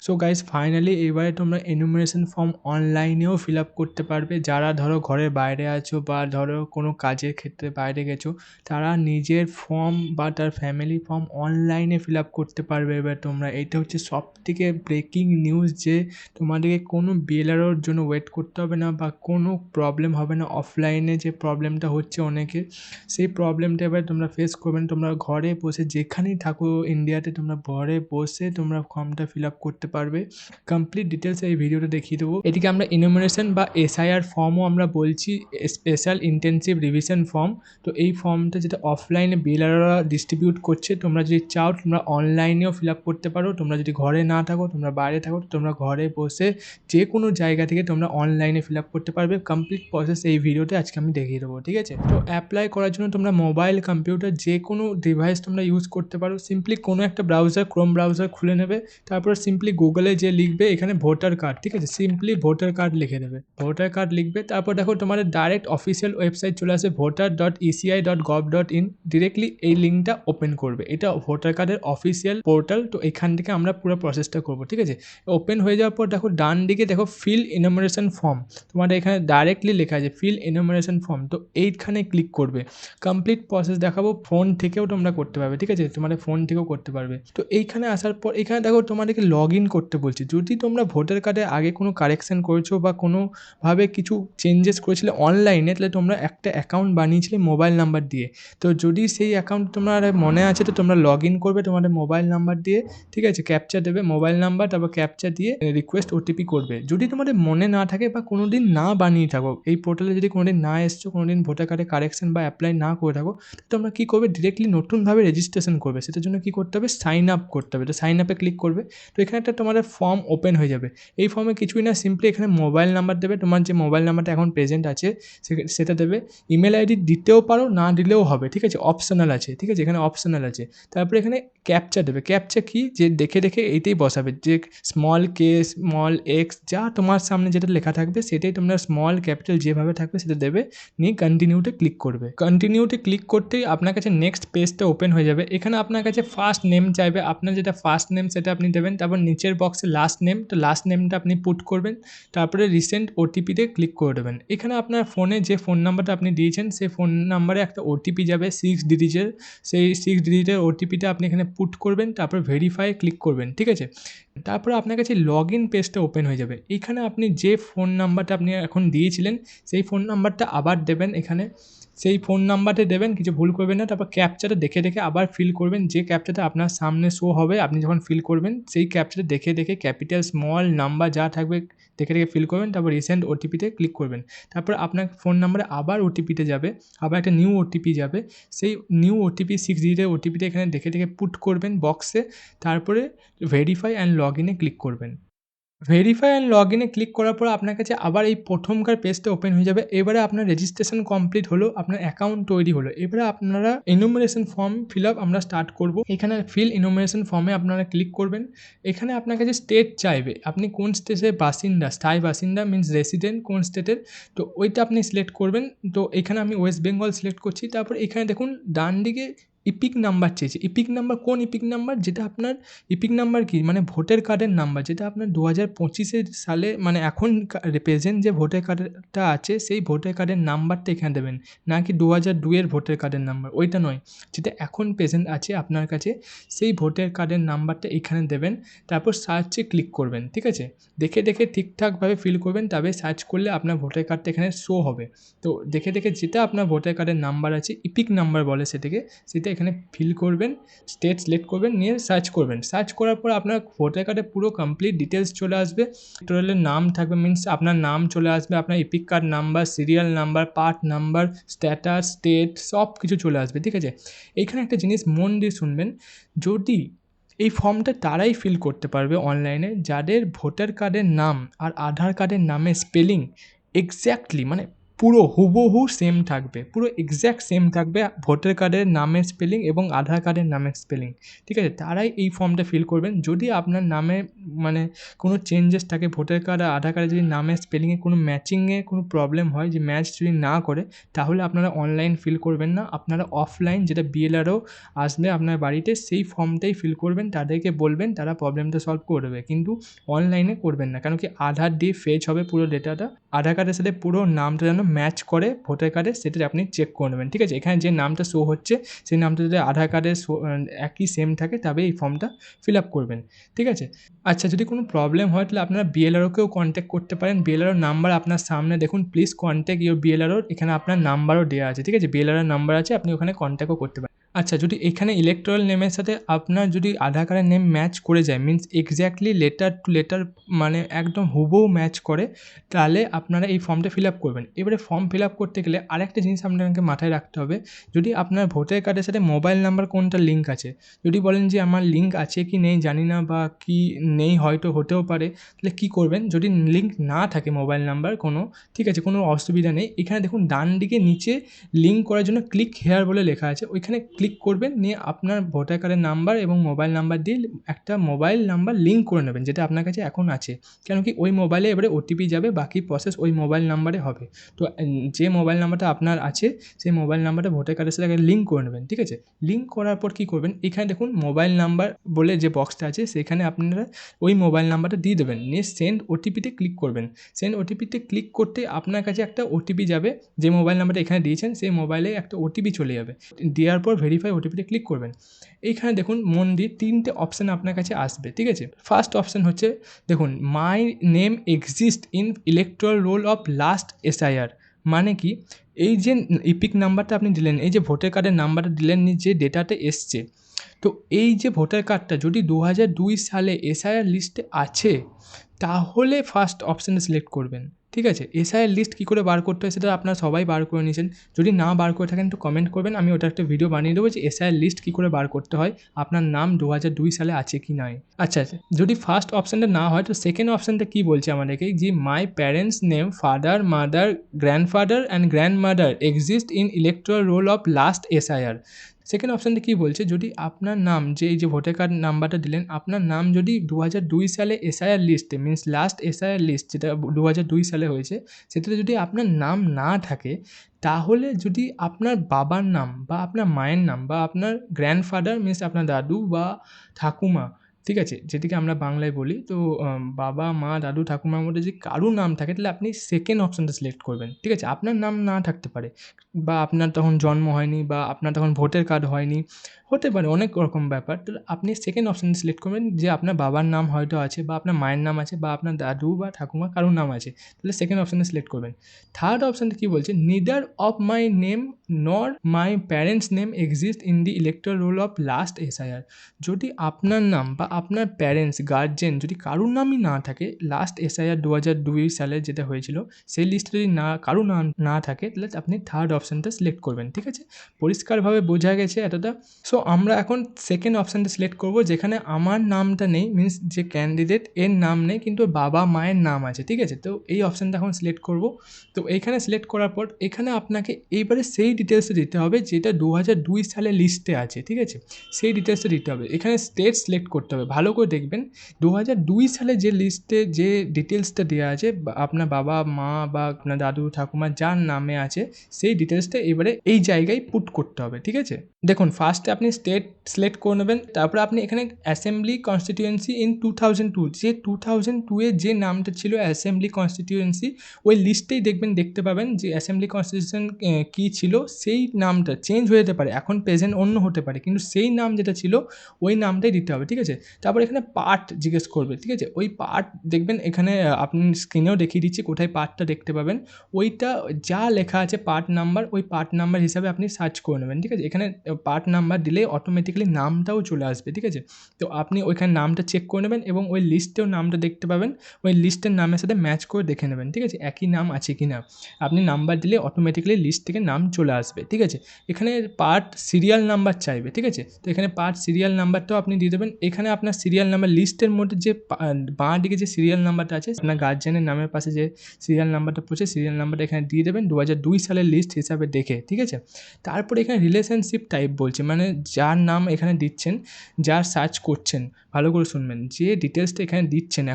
So guys finally এবারে তোমরা enumeration form অনলাইনেও ফিল আপ করতে পারবে। যারা ধরো ঘরের বাইরে আছো বা ধরো কোনো কাজের ক্ষেত্রে বাইরে গেছো, তারা নিজের ফর্ম বা তার ফ্যামিলি ফর্ম অনলাইনে ফিল আপ করতে পারবে। এবার তোমরা এটা হচ্ছে সব থেকে ব্রেকিং নিউজ যে তোমাদেরকে কোনো বিএলআরওর জন্য ওয়েট করতে হবে না বা কোনো প্রবলেম হবে না। অফলাইনে যে প্রবলেমটা হচ্ছে অনেকের, সেই প্রবলেমটা এবার তোমরা ফেস করবে না। তোমরা ঘরে বসে যেখানেই থাকো ইন্ডিয়াতে, তোমরা ঘরে বসে তোমরা ফর্মটা ফিল আপ করতে পারবে। কমপ্লিট ডিটেলস এই ভিডিওটা দেখিয়ে দেবো। এটিকে আমরা ইনুমারেশন বা এসআইআর ফর্মও আমরা বলছি, স্পেশাল ইন্টেনসিভ রিভিশন ফর্ম। তো এই ফর্মটা যেটা অফলাইনে বিএলআরওরা ডিস্ট্রিবিউট করছে, তোমরা যদি চাও তোমরা অনলাইনেও ফিল আপ করতে পারো। তোমরা যদি ঘরে না থাকো, তোমরা বাইরে থাকো, তোমরা ঘরে বসে যে কোনো জায়গা থেকে তোমরা অনলাইনে ফিল আপ করতে পারবে। কমপ্লিট প্রসেস এই ভিডিওতে আজকে আমি দেখিয়ে দেবো, ঠিক আছে? তো অ্যাপ্লাই করার জন্য তোমরা মোবাইল, কম্পিউটার যে কোনো ডিভাইস তোমরা ইউজ করতে পারো। সিম্পলি কোনো একটা ব্রাউজার, ক্রোম ব্রাউজার খুলে নেবে। তারপর সিম্পলি গুগলে যে লিখবে এখানে ভোটার কার্ড, ঠিক আছে? সিম্পলি ভোটার কার্ড লিখে দেবে, ভোটার কার্ড লিখবে। তারপর দেখো তোমাদের ডাইরেক্ট অফিসিয়াল ওয়েবসাইট চলে আসে voter.eci.gov.in। ডিরেক্টলি এই লিঙ্কটা ওপেন করবে। এটা ভোটার কার্ডের অফিসিয়াল পোর্টাল। তো এখান থেকে আমরা পুরো প্রসেসটা করবো, ঠিক আছে? ওপেন হয়ে যাওয়ার পর দেখো ডান দিকে দেখো ফিল এনুমারেশন ফর্ম, তোমাদের এখানে ডাইরেক্টলি লেখা আছে ফিল এনুমারেশন ফর্ম। তো এইখানে ক্লিক করবে। কমপ্লিট প্রসেস দেখাবো, ফোন থেকেও তোমরা করতে পারবে, ঠিক আছে? তোমাদের ফোন থেকেও করতে পারবে। তো এইখানে আসার পর এখানে দেখো তোমাদেরকে লগ ইন করতে বলছে। যদি তোমরা ভোটার কার্ডে আগে কোনো কারেকশন করেছো বা কোনোভাবে কিছু চেঞ্জেস করেছিলে অনলাইনে, তাহলে তোমরা একটা অ্যাকাউন্ট বানিয়েছিলে মোবাইল নাম্বার দিয়ে। তো যদি সেই অ্যাকাউন্ট তোমার মনে আছে, তো তোমরা লগ ইন করবে তোমাদের মোবাইল নাম্বার দিয়ে, ঠিক আছে? ক্যাপচা দেবে মোবাইল নাম্বার, তারপর ক্যাপচা দিয়ে রিকোয়েস্ট ওটিপি করবে। যদি তোমাদের মনে না থাকে বা কোনো দিন না বানিয়ে থাকো, এই পোর্টালে যদি কোনো দিন না এসছো, কোনো দিন ভোটার কার্ডে কারেকশন বা অ্যাপ্লাই না করে থাকো, তো তোমরা কী করবে, ডিরেক্টলি নতুনভাবে রেজিস্ট্রেশন করবে। সেটার জন্য কী করতে হবে, সাইন আপ করতে হবে। তো সাইন আপে ক্লিক করবে। তো এখানে একটা তোমাদের ফর্ম ওপেন হয়ে যাবে। এই ফর্মে কিছুই না, সিম্পলি এখানে মোবাইল নাম্বার দেবে, তোমার যে মোবাইল নাম্বারটা এখন প্রেজেন্ট আছে সেটা দেবে। ইমেল আইডি দিতেও পারো, না দিলেও হবে, ঠিক আছে? অপশনাল আছে, ঠিক আছে? এখানে অপশনাল আছে। তারপরে এখানে ক্যাপচা দেবে। ক্যাপচা কি, যে দেখে দেখে এইটাই বসাবে, যে স্মল কে, স্মল এক্স, যা তোমার সামনে যেটা লেখা থাকবে সেটাই তোমরা স্মল ক্যাপিটাল যেভাবে থাকবে সেটা দেবে, নিয়ে কন্টিনিউতে ক্লিক করবে। কন্টিনিউতে ক্লিক করতেই আপনার কাছে নেক্সট পেজটা ওপেন হয়ে যাবে। এখানে আপনার কাছে ফার্স্ট নেম চাইবে, আপনার যেটা ফার্স্ট নেম সেটা আপনি দেবেন। তারপর নিচের বক্সে লাস্ট নেম, তো লাস্ট নেমটা আপনি পুট করবেন। তারপরে রিসেন্ট ওটিপিতে ক্লিক করে দেবেন। এখানে আপনার ফোনে যে ফোন নাম্বারটা আপনি দিয়েছেন সেই ফোন নাম্বারে একটা ওটিপি যাবে 6 ডিজিটের। সেই 6 ডিজিটের ওটিপিটা আপনি এখানে পুট করবেন, তারপর ভেরিফাই ক্লিক করবেন, ঠিক আছে? তারপরে আপনার কাছে লগ ইন পেজটা ওপেন হয়ে যাবে। এইখানে আপনি যে ফোন নাম্বারটা আপনি এখন দিয়েছিলেন সেই ফোন নাম্বারটা আবার দেবেন। এখানে সেই ফোন নাম্বারটা দেবেন, কিছু ভুল করবেন না। তারপর ক্যাপচাটা দেখে দেখে আবার ফিল করবেন, যে ক্যাপচাটা আপনার সামনে শো হবে আপনি যখন ফিল করবেন, সেই ক্যাপচাটা দেখে দেখে ক্যাপিটাল, স্মল, নাম্বার যা থাকবে দেখে দেখে ফিল করবেন। তারপর রিসেন্ট ওটিপিতে ক্লিক করবেন। তারপর আপনার ফোন নাম্বারে আবার ওটিপিতে যাবে, আবার একটা নিউ ওটিপি যাবে। সেই নিউ ওটিপি 6 ডিজিটের ওটিপিটা এখানে দেখে দেখে পুট করবেন বক্সে। তারপরে ভেরিফাই অ্যান্ড লগ ইনে ক্লিক করবেন। ভেরিফাই অ্যান্ড লগ ইনে ক্লিক করার পর আপনার কাছে আবার এই প্রথমকার পেজটা ওপেন হয়ে যাবে। এবারে আপনার রেজিস্ট্রেশন কমপ্লিট হলো, আপনার অ্যাকাউন্ট তৈরি হলো। এবারে আপনারা এনুমারেশন ফর্ম ফিল আপ আমরা স্টার্ট করব। এখানে ফিল এনুমারেশন ফর্মে আপনারা ক্লিক করবেন। এখানে আপনার কাছে স্টেট চাইবে, আপনি কোন স্টেটের বাসিন্দা, স্থায়ী বাসিন্দা মিনস রেসিডেন্ট কোন স্টেটের, তো ওইটা আপনি সিলেক্ট করবেন। তো এখানে আমি ওয়েস্ট বেঙ্গল সিলেক্ট করছি। তারপর এখানে দেখুন ডান দিকে ইপিক নাম্বার চেয়েছে। ইপিক নাম্বার কোন ইপিক নাম্বার, যেটা আপনার ইপিক নাম্বার কি মানে ভোটার কার্ডের নাম্বার, যেটা আপনার 2025 সালে মানে এখন প্রেজেন্ট যে ভোটার কার্ডটা আছে সেই ভোটার কার্ডের নাম্বারটা এখানে দেবেন, না কি 2002 ভোটার কার্ডের নাম্বার, ওইটা নয়। যেটা এখন প্রেজেন্ট আছে আপনার কাছে সেই ভোটার কার্ডের নাম্বারটা এখানে দেবেন। তারপর সার্চে ক্লিক করবেন, ঠিক আছে? দেখে দেখে ঠিকঠাকভাবে ফিল করবেন, তবে সার্চ করলে আপনার ভোটার কার্ডটা এখানে শো হবে। তো দেখে দেখে যেটা আপনার ভোটার কার্ডের নাম্বার আছে, ইপিক নাম্বার বলে সেটাকে, সেটা এখানে ফিল করবেন। স্টেট সিলেক্ট করবেন, নিয়ে সার্চ করবেন। সার্চ করার পর আপনার ভোটার কার্ডে পুরো কমপ্লিট ডিটেলস চলে আসবে। টোটালের নাম থাকবে, মিনস আপনার নাম চলে আসবে, আপনার epic card number, serial number, part number, status, state, সব কিছু চলে আসবে, ঠিক আছে? এইখানে একটা জিনিস মন দিয়ে শুনবেন, যদি এই ফর্মটা তারাই ফিল করতে পারবে অনলাইনে যাদের ভোটার কার্ডের নাম আর আধার কার্ডের নামের স্পেলিং এক্স্যাক্টলি মানে পুরো হুবহু সেম থাকবে, পুরো এক্স্যাক্ট সেম থাকবে ভোটার কার্ডের নামের স্পেলিং এবং আধার কার্ডের নামের স্পেলিং, ঠিক আছে? তারাই এই ফর্মটা ফিল করবেন। যদি আপনার নামে মানে কোনো চেঞ্জেস থাকে ভোটার কার্ড আর আধার কার্ডে যদি নামের স্পেলিংয়ে কোনো ম্যাচিংয়ে কোনো প্রবলেম হয়, যে ম্যাচ যদি না করে, তাহলে আপনারা অনলাইন ফিল করবেন না, আপনারা অফলাইন যেটা বিএলআরও আসবে আপনার বাড়িতে সেই ফর্মটাই ফিল করবেন, তাদেরকে বলবেন, তারা প্রবলেমটা সলভ করে দেবে। কিন্তু অনলাইনে করবেন না, কারণ কি আধার দিয়ে ফেচ হবে পুরো ডেটাটা, আধার কার্ডের সাথে পুরো নামটা যেন ম্যাচ করে ভোটার কার্ডে, সেটা আপনি চেক করে নেবেন, ঠিক আছে? এখানে যে নামটা শো হচ্ছে সেই নামটা যদি আধার কার্ডে একই সেম থাকে, তবে এই ফর্মটা ফিল আপ করবেন, ঠিক আছে? আচ্ছা, যদি কোনো প্রবলেম হয় তাহলে আপনারা বিএলআরওকেও কন্ট্যাক্ট করতে পারেন। বিএলআরওর নাম্বার আপনার সামনে দেখুন, প্লিজ কন্ট্যাক্ট ইউর বিএলআরও, এখানে আপনার নাম্বারও দেওয়া আছে, ঠিক আছে? বিএলআরওর নাম্বার আছে, আপনি ওখানে কন্ট্যাক্টও করতে পারেন। আচ্ছা, যদি এখানে ইলেকট্রাল নেমের সাথে আপনার যদি আধার কার্ডের নেম ম্যাচ করে যায়, means exactly letter to letter মানে একদম হুবহু ম্যাচ করে, তাহলে আপনারা এই ফর্মটা ফিল আপ করবেন। এবারে ফর্ম ফিল আপ করতে গেলে আরেকটা জিনিস আপনাকে মাথায় রাখতে হবে, যদি আপনার ভোটার কার্ডের সাথে মোবাইল নাম্বার কোনটা লিঙ্ক আছে, যদি বলেন যে আমার লিঙ্ক আছে কি নেই জানি না, বা কি নেই হয়তো হতেও পারে, তাহলে কী করবেন, যদি লিঙ্ক না থাকে মোবাইল নাম্বার কোনো, ঠিক আছে, কোনো অসুবিধা নেই। এখানে দেখুন ডান দিকে নিচে লিঙ্ক করার জন্য ক্লিক হেয়ার বলে লেখা আছে, ওইখানে ক্লিক করবেন, নিয়ে আপনার ভোটার কার্ডের নাম্বার এবং মোবাইল নাম্বার দিয়ে একটা মোবাইল নাম্বার লিঙ্ক করে নেবেন, যেটা আপনার কাছে এখন আছে। কেন কি ওই মোবাইলে এবারে ওটিপি যাবে, বাকি প্রসেস ওই মোবাইল নাম্বারে হবে। তো যে মোবাইল নাম্বারটা আপনার আছে সেই মোবাইল নাম্বারটা ভোটার কার্ডের সাথে আগে লিঙ্ক করে নেবেন, ঠিক আছে? লিঙ্ক করার পর কী করবেন, এখানে দেখুন মোবাইল নাম্বার বলে যে বক্সটা আছে, সেখানে আপনারা ওই মোবাইল নাম্বারটা দিয়ে দেবেন, নিয়ে সেন্ড ওটিপিতে ক্লিক করবেন। সেন্ড ওটিপিতে ক্লিক করতে আপনার কাছে একটা ওটিপি যাবে, যে মোবাইল নাম্বারটা এখানে দিয়েছেন সেই মোবাইলে একটা ওটিপি চলে যাবে। দেওয়ার পর ভেরিফাই ওটিপিতে ক্লিক করবেন। এইখানে দেখুন মন দিয়ে 3টে অপশান আপনার কাছে আসবে, ঠিক আছে? ফার্স্ট অপশান হচ্ছে দেখুন, my name exist in electoral roll of last SIR. মানে কি, এই যে ইপিক নাম্বারটা আপনি দিলেন, এই যে ভোটার কার্ডের নাম্বারটা দিলেন, যে ডেটাতে এসছে, তো এই যে ভোটার কার্ডটা যদি 2002 সালে এসআইআর লিস্টে আছে, তাহলে ফার্স্ট অপশানে সিলেক্ট করবেন, ঠিক আছে? এসআইআর লিস্ট কী করে বার করতে হয় সেটা আপনারা সবাই বার করে নিয়েছেন। যদি না বার করে থাকেন তো কমেন্ট করবেন, আমি ওটা একটা ভিডিও বানিয়ে দেবো যে এসআইআর লিস্ট কী করে বার করতে হয়, আপনার নাম 2002 সালে আছে কি নাই। আচ্ছা, যদি ফার্স্ট অপশানটা না হয় তো সেকেন্ড অপশানটা কী বলছে আমাদেরকে, যে my parents name father mother grandfather and grandmother exist in electoral roll of last SIR. Second অপশানটা কী বলছে, যদি আপনার নাম, যে এই যে ভোটার কার্ড নাম্বারটা দিলেন, আপনার নাম যদি 2002 সালে এসআইআর লিস্টে, মিন্স লাস্ট এসআইআর লিস্ট যেটা 2002 সালে হয়েছে, সেটাতে যদি আপনার নাম না থাকে, তাহলে যদি আপনার বাবার নাম বা আপনার মায়ের নাম বা আপনার গ্র্যান্ডফাদার মিন্স আপনার দাদু বা ঠাকুমা, ঠিক আছে, যেটিকে আমরা বাংলায় বলি, তো বাবা মা দাদু ঠাকুমার মধ্যে যদি কারুর নাম থাকে, তাহলে আপনি সেকেন্ড অপশানটা সিলেক্ট করবেন, ঠিক আছে? আপনার নাম না থাকতে পারে, বা আপনার তখন জন্ম হয়নি, বা আপনার তখন ভোটার কার্ড হয়নি, হতে পারে অনেক রকম ব্যাপার। তো আপনি সেকেন্ড অপশান সিলেক্ট করবেন, যে আপনার বাবার নাম হয়তো আছে, বা আপনার মায়ের নাম আছে, বা আপনার দাদু বা ঠাকুমা কারুর নাম আছে, তাহলে সেকেন্ড অপশানে সিলেক্ট করবেন। থার্ড অপশানটা কী বলছে, নিদার অফ মাই নেম নর my parents name exist in the electoral roll of last SIR. যদি আপনার নাম বা আপনার প্যারেন্টস গার্জেন যদি কারুর নামই না থাকে, লাস্ট এসআইআর 2002 সালে যেটা হয়েছিল সেই লিস্টে যদি কারুর নাম না থাকে, তাহলে আপনি থার্ড অপশানটা সিলেক্ট করবেন, ঠিক আছে? পরিষ্কারভাবে বোঝা গেছে এতটা? সো আমরা এখন সেকেন্ড অপশানটা সিলেক্ট করব, যেখানে আমার নামটা নেই, মিন্স যে ক্যান্ডিডেট এর নাম নেই কিন্তু বাবা মায়ের নাম আছে, ঠিক আছে? তো এই অপশানটা এখন সিলেক্ট করব। তো এইখানে সিলেক্ট করার পর এখানে আপনাকে এইবারে সেই ডিটেলসটা দিতে হবে যেটা 2002 সালে লিস্টে আছে, ঠিক আছে? সেই ডিটেলসটা দিতে হবে। এখানে স্টেট সিলেক্ট করতে হবে, ভালো করে দেখবেন 2002 সালে যে লিস্টে যে ডিটেলসটা দেওয়া আছে, আপনার বাবা মা বা আপনার দাদু ঠাকুমা যার নামে আছে, সেই ডিটেলসটা এবারে এই জায়গায় পুট করতে হবে, ঠিক আছে? দেখুন, ফার্স্টে আপনি স্টেট সিলেক্ট করে নেবেন, তারপরে আপনি এখানে অ্যাসেম্বলি কনস্টিটিউয়েন্সি ইন 2002, যে 2002 এ যে নামটা ছিল অ্যাসেম্বলি কনস্টিটিউয়েন্সি, ওই লিস্টেই দেখতে পাবেন যে অ্যাসেম্বলি কনস্টিটিউশন কী ছিল, সেই নামটা চেঞ্জ হয়ে যেতে পারে, এখন প্রেজেন্ট অন্য হতে পারে, কিন্তু সেই নাম যেটা ছিল ওই নামটাই দিতে হবে, ঠিক আছে? তারপর এখানে পার্ট জিজ্ঞেস করবে, ঠিক আছে? ওই পার্ট দেখবেন এখানে, আপনি স্ক্রিনেও দেখিয়ে দিচ্ছি কোথায় পার্টটা দেখতে পাবেন, ওইটা যা লেখা আছে পার্ট নাম্বার, ওই পার্ট নাম্বার হিসাবে আপনি সার্চ করে নেবেন, ঠিক আছে? এখানে পার্ট নাম্বার দিলে দিলে অটোমেটিক্যালি নামটাও চলে আসবে, ঠিক আছে? তো আপনি ওইখানে নামটা চেক করে নেবেন এবং ওই লিস্টেও নামটা দেখতে পাবেন, ওই লিস্টের নামের সাথে ম্যাচ করে দেখে নেবেন, ঠিক আছে? একই নাম আছে কি না। আপনি নাম্বার দিলে অটোমেটিক্যালি লিস্ট থেকে নাম চলে আসবে, ঠিক আছে? এখানে পার্ট সিরিয়াল নাম্বার চাইবে, ঠিক আছে? তো এখানে পার্ট সিরিয়াল নাম্বারটাও আপনি দিয়ে দেবেন। এখানে আপনার সিরিয়াল নাম্বার লিস্টের মধ্যে যে বাঁ দিকে যে সিরিয়াল নাম্বারটা আছে, আপনার গার্জিয়ানের নামের পাশে যে সিরিয়াল নাম্বারটা পড়ছে, সিরিয়াল নাম্বারটা এখানে দিয়ে দেবেন 2002 সালের লিস্ট হিসাবে দেখে, ঠিক আছে? তারপরে এখানে রিলেশনশিপ টাইপ বলছে, মানে যার নাম এখানে দিচ্ছেন, যার সার্চ করছেন, ভালো করে শুনবেন, যে ডিটেলসটা এখানে দিচ্ছেন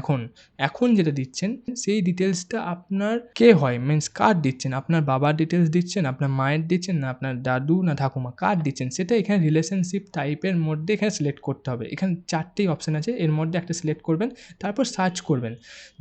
এখন যেটা দিচ্ছেন সেই ডিটেলসটা আপনার কে হয়, মিন্স কার দিচ্ছেন, আপনার বাবার ডিটেলস দিচ্ছেন, আপনার মায়ের দিচ্ছেন, না আপনার দাদু না ঠাকুমা, কার দিচ্ছেন সেটা এখানে রিলেশনশিপ টাইপের মধ্যে এখানে সিলেক্ট করতে হবে। এখানে 4টেই অপশান আছে, এর মধ্যে একটা সিলেক্ট করবেন, তারপর সার্চ করবেন।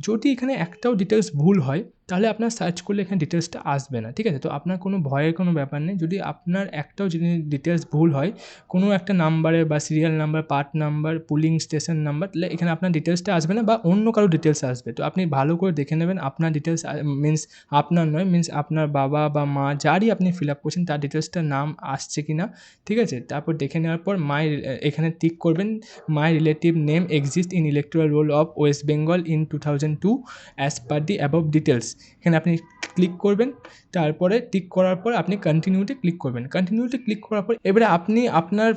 যদি এখানে একটাও ডিটেলস ভুল হয় তাহলে আপনার সার্চ করলে এখানে ডিটেলসটা আসবে না, ঠিক আছে? তো আপনার কোনো ভয়ের কোনো ব্যাপার নেই। যদি আপনার একটাও যদি ডিটেলস ভুল হয় কোনো একটা নাম্বারে বা serial number, part number, pulling station number, তাহলে এখানে আপনার ডিটেলসটা আসবে না বা অন্য কারো ডিটেলস আসবে। তো আপনি ভালো করে দেখে নেবেন আপনার ডিটেলস মিন্স আপনার নয়, মিন্স আপনার বাবা বা মা যারই আপনি ফিল আপ করছেন তার ডিটেলসটার নাম আসছে কি না, ঠিক আছে? তারপর দেখে নেওয়ার পর এখানে টিক করবেন, my relative name exist in electoral roll of West Bengal in 2002 as per the above details. এখানে আপনি ক্লিক করবেন, তারপরে টিক করার পর আপনি কন্টিনিউতে ক্লিক করবেন। কন্টিনিউতে ক্লিক করার পর এবারে আপনি আপনার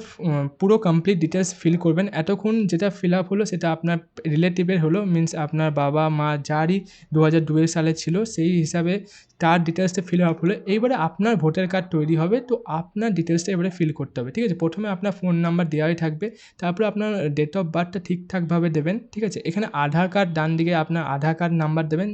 পুরো কমপ্লিট ডিটেলস ফিল করবেন। এতক্ষণ যেটা ফিল আপ হলো সেটা আপনার রিলেটিভের হলো, মিন্স আপনার বাবা মা যারই 2002 সালে ছিল সেই হিসাবে তার ডিটেলসটা ফিল আপ হলো। এইবারে আপনার ভোটার কার্ড তৈরি হবে, তো আপনার ডিটেলসটা এবারে ফিল করতে হবে, ঠিক আছে? প্রথমে আপনার ফোন নাম্বার দেওয়াই থাকবে, তারপরে আপনার ডেট অফ বার্থটা ঠিকঠাকভাবে দেবেন, ঠিক আছে? এখানে আধার কার্ড ডান দিকে আপনার আধার কার্ড নাম্বার দেবেন,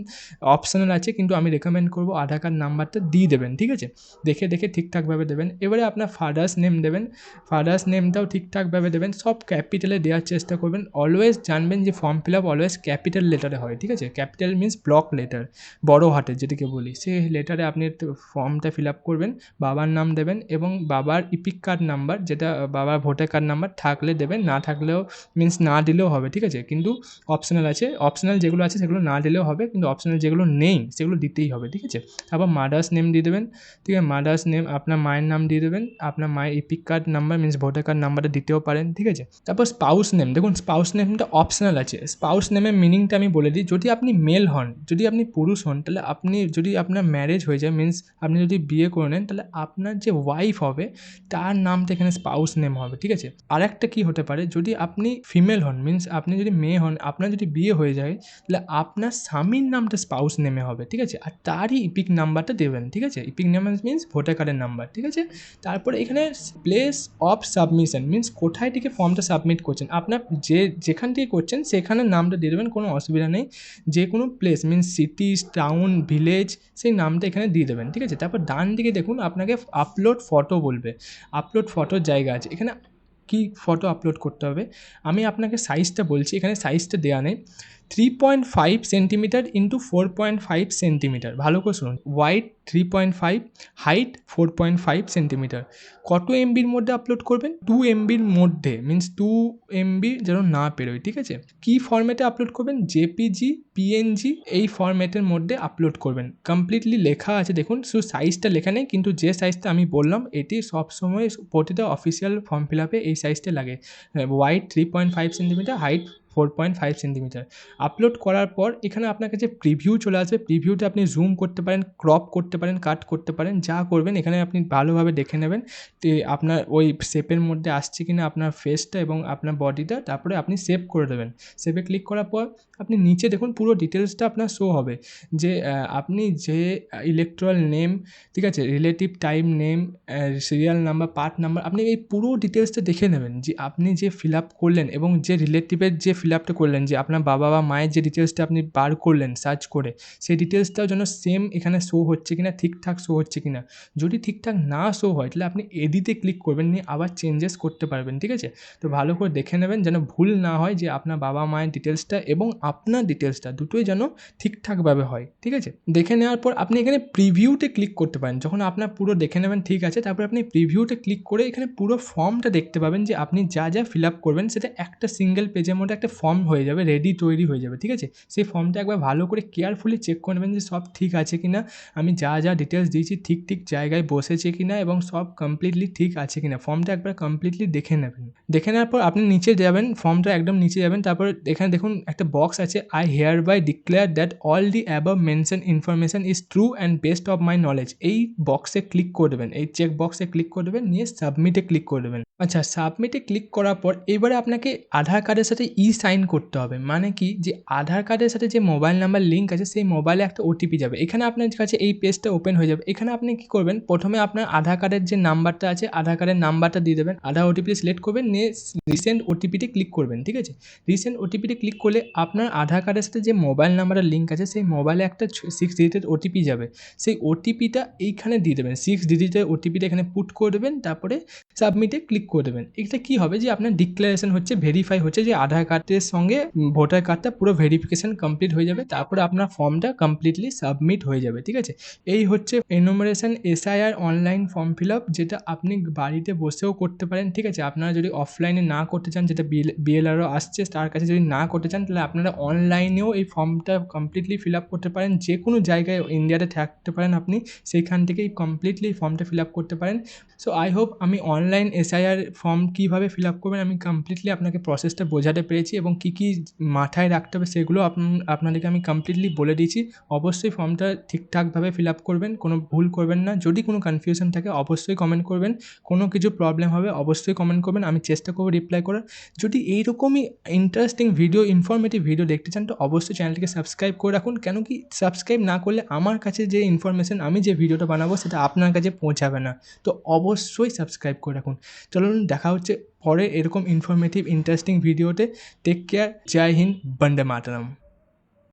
অপশনাল আছে কিন্তু আমি রেকমেন্ড করবো আধার কার্ড নাম্বারটা দিয়ে দেবেন, ঠিক আছে? দেখে ঠিকঠাকভাবে দেবেন। এবারে আপনার ফাদার্স নেম দেবেন, ফাদার্স নেমটাও ঠিকঠাকভাবে দেবেন, সব ক্যাপিটালে দেওয়ার চেষ্টা করবেন। অলওয়েজ জানবেন যে form fill up always capital লেটারে হয়, ঠিক আছে? ক্যাপিটাল মিন্স ব্লক লেটার, বড় হাতের যেটাকে বলি, সেই লেটারে আপনি ফর্মটা ফিল আপ করবেন। বাবার নাম দেবেন এবং বাবার ইপিক কার্ড নাম্বার, যেটা বাবার ভোটার কার্ড নাম্বার থাকলে দেবেন, না থাকলেও মিন্স না দিলেও হবে, ঠিক আছে? কিন্তু অপশনাল আছে, অপশনাল যেগুলো আছে সেগুলো না দিলেও হবে, কিন্তু অপশনাল যেগুলো নেই সেগুলো দিতেই হবে, ঠিক আছে? তারপর মাদার্স নেম দিয়ে দেবেন, ঠিক আছে? মাদার্স নেম আপনার মায়ের নাম দিয়ে দেবেন, আপনার মায়ের epic card number means voter card নাম্বারটা দিতেও পারেন, ঠিক আছে? তারপর স্পাউস নেম, দেখুন স্পাউস নেমটা অপশনাল আছে। স্পাউস নেমের মিনিংটা আমি বলে দিই, যদি আপনি মেল হন, যদি আপনি পুরুষ হন, তাহলে আপনি যদি আপনার ম্যারেজ হয়ে যায়, মিন্স আপনি যদি বিয়ে করে নেন, তাহলে আপনার যে ওয়াইফ হবে তার নামটা এখানে স্পাউস নেম হবে, ঠিক আছে? আরেকটা কী হতে পারে, যদি আপনি ফিমেল হন, মিন্স আপনি যদি মেয়ে হন, আপনার যদি বিয়ে হয়ে যায়, তাহলে আপনার স্বামীর নামটা স্পাউস নেমে হবে, ঠিক আছে? আর তারই ইপিক নাম্বারটা দেবেন, ঠিক আছে? ইপিক নাম্বার মিন্স ভোটার কার্ডের নাম্বার, ঠিক আছে? তারপরে এখানে প্লেস অফ সাবমিশন মিন্স কোথায় থেকে ফর্মটা সাবমিট করছেন, আপনার যেখান থেকে করছেন সেখানের নামটা দিয়ে দেবেন, কোনো অসুবিধা নেই। যে কোনো place means city, town, village, সেই নামটা এখানে দিয়ে দেবেন, ঠিক আছে? তারপর ডান দিকে দেখুন আপনাকে আপলোড ফটো বলবে, আপলোড ফটোর জায়গা আছে। এখানে কি ফটো আপলোড করতে হবে আমি আপনাকে সাইজটা বলছি, এখানে সাইজটা দেওয়া নেই। 3.5 সেন্টিমিটার ইন্টু 4.5 সেন্টিমিটার, ভালো করে শুনুন। Wide 3.5, height 4.5 centimetre. কত এমবির মধ্যে আপলোড করবেন? 2 এমবির মধ্যে, মিন্স 2 এমবি যেন না পেরোয়, ঠিক আছে? কী ফরম্যাটে আপলোড করবেন? জেপিজি, পিএনজি, এই ফরম্যাটের মধ্যে আপলোড করবেন। কমপ্লিটলি লেখা আছে দেখুন, শুধু সাইজটা লেখা নেই, কিন্তু যে সাইজটা আমি বললাম এটি সবসময় প্রতিটা অফিসিয়াল ফর্ম ফিল আপে এই সাইজটা লাগে। Wide 3.5 centimetre, height 4.5 centimetre. Upload করার পর এখানে আপনার কাছে প্রিভিউ চলে আসবে। প্রিভিউতে আপনি জুম করতে পারেন, ক্রপ করতে পারেন, কাট করতে পারেন, যা করবেন এখানে আপনি ভালোভাবে দেখে নেবেন আপনার ওই শেপের মধ্যে আসছে কিনা আপনার ফেসটা এবং আপনার বডিটা। তারপরে আপনি সেভ করে দেবেন। সেভে ক্লিক করার পর আপনি নিচে দেখুন পুরো ডিটেলসটা আপনার শো হবে, যে আপনি যে ইলেকট্রাল নেম, ঠিক আছে, relative time name, serial number, part number, আপনি এই পুরো ডিটেলসটা দেখে নেবেন যে আপনি যে ফিল আপ করলেন এবং যে রিলেটিভের যে ফিল আপটা করলেন, যে আপনার বাবা বা মায়ের যে ডিটেলসটা আপনি বার করলেন সার্চ করে, সেই ডিটেলসটাও যেন সেম এখানে শো হচ্ছে কিনা, ঠিকঠাক শো হচ্ছে কিনা। যদি ঠিকঠাক না শো হয় তাহলে আপনি এডিটে ক্লিক করবেন, নিয়ে আবার চেঞ্জেস করতে পারবেন, ঠিক আছে? তো ভালো করে দেখে নেবেন যেন ভুল না হয়, যে আপনার বাবা মায়ের ডিটেলসটা এবং আপনার ডিটেলসটা দুটোই যেন ঠিকঠাকভাবে হয়, ঠিক আছে? দেখে নেওয়ার পর আপনি এখানে প্রিভিউতে ক্লিক করতে পারেন। যখন আপনার পুরো দেখে নেবেন ঠিক আছে, তারপরে আপনি প্রিভিউতে ক্লিক করে এখানে পুরো ফর্মটা দেখতে পাবেন, যে আপনি যা যা ফিল আপ করবেন সেটা একটা সিঙ্গেল পেজের মধ্যে একটা ফর্ম হয়ে যাবে, রেডি তৈরি হয়ে যাবে, ঠিক আছে? সেই ফর্মটা একবার ভালো করে কেয়ারফুলি চেক করে নেবেন যে সব ঠিক আছে কি না, আমি যা ডিটেলস দিয়েছি ঠিক জায়গায় বসেছে কি না এবং সব কমপ্লিটলি ঠিক আছে কি না। ফর্মটা একবার কমপ্লিটলি দেখে নেবেন। দেখে নেওয়ার পর আপনি নিচে যাবেন, ফর্মটা একদম নিচে যাবেন, তারপর এখানে দেখুন একটা বক্স আছে, I hereby declare that all the above mention information is true and best of my knowledge. এই বক্সে ক্লিক করে দেবেন, এই চেক বক্সে ক্লিক করে দেবেন, নিয়ে সাবমিটে ক্লিক করে দেবেন। আচ্ছা, সাবমিটে ক্লিক করার পর এবারে আপনাকে আধার কার্ডের সাথে সাইন করতে হবে। মানে কি, যে আধার কার্ডের সাথে যে মোবাইল নাম্বার লিঙ্ক আছে সেই মোবাইলে একটা ওটিপি যাবে। এখানে আপনার কাছে এই পেজটা ওপেন হয়ে যাবে। এখানে আপনি কী করবেন, প্রথমে আপনার আধার কার্ডের যে নাম্বারটা আছে, আধার কার্ডের নাম্বারটা দিয়ে দেবেন, আধার ওটিপি সিলেক্ট করবেন, নিয়ে রিসেন্ট ওটিপিতে ক্লিক করবেন, ঠিক আছে? রিসেন্ট ওটিপিতে ক্লিক করলে আপনার আধার কার্ডের সাথে যে মোবাইল নাম্বারের লিঙ্ক আছে সেই মোবাইলে একটা 6 ডিজিটের ওটিপি যাবে। সেই ওটিপিটা এইখানে দিয়ে দেবেন, 6 ডিজিটের ওটিপিটা এখানে পুট করে দেবেন, তারপরে সাবমিটে ক্লিক করে দেবেন। এটা কী হবে, যে আপনার ডিক্লারেশন হচ্ছে, ভেরিফাই হচ্ছে যে আধার কার্ডের সঙ্গে ভোটার কার্ডটা পুরো ভেরিফিকেশন কমপ্লিট হয়ে যাবে, তারপরে আপনার ফর্মটা কমপ্লিটলি সাবমিট হয়ে যাবে, ঠিক আছে? এই হচ্ছে enumeration SIR online form fill up, যেটা আপনি বাড়িতে বসেও করতে পারেন, ঠিক আছে? আপনারা যদি অফলাইনে না করতে চান, যেটা বিএলআরও আসছে তার কাছে যদি না করতে চান, তাহলে আপনারা অনলাইনেও এই ফর্মটা কমপ্লিটলি ফিল আপ করতে পারেন। যে কোনো জায়গায় ইন্ডিয়াতে থাকতে পারেন আপনি, সেইখান থেকেই কমপ্লিটলি ফর্মটা ফিল আপ করতে পারেন। সো আই হোপ আমি অনলাইন এসআইআর ফর্ম কীভাবে ফিল আপ করবেন আমি কমপ্লিটলি আপনাকে প্রসেসটা বোঝাতে পেরেছি, এবং কী কী মাথায় রাখতে হবে সেগুলো আপনাদেরকে আমি কমপ্লিটলি বলে দিয়েছি। অবশ্যই ফর্মটা ঠিকঠাকভাবে ফিল আপ করবেন, কোনো ভুল করবেন না। যদি কোনো কনফিউশন থাকে অবশ্যই কমেন্ট করবেন, কোনো কিছু প্রবলেম হবে অবশ্যই কমেন্ট করবেন, আমি চেষ্টা করবো রিপ্লাই করার। যদি এইরকমই ইন্টারেস্টিং ভিডিও, ইনফরমেটিভ ভিডিও দেখতে চান তো অবশ্যই চ্যানেলটিকে সাবস্ক্রাইব করে রাখুন। কেন কি, সাবস্ক্রাইব না করলে আমার কাছে যে ইনফরমেশন, আমি যে ভিডিওটা বানাবো সেটা আপনার কাছে পৌঁছাবে না। তো অবশ্যই সাবস্ক্রাইব করে রাখুন। চলুন, দেখা হচ্ছে পরে এরকম ইনফরমেটিভ ইন্টারেস্টিং ভিডিওতে। টেক কেয়ার, জয় হিন্দ, বন্দে মাতরম।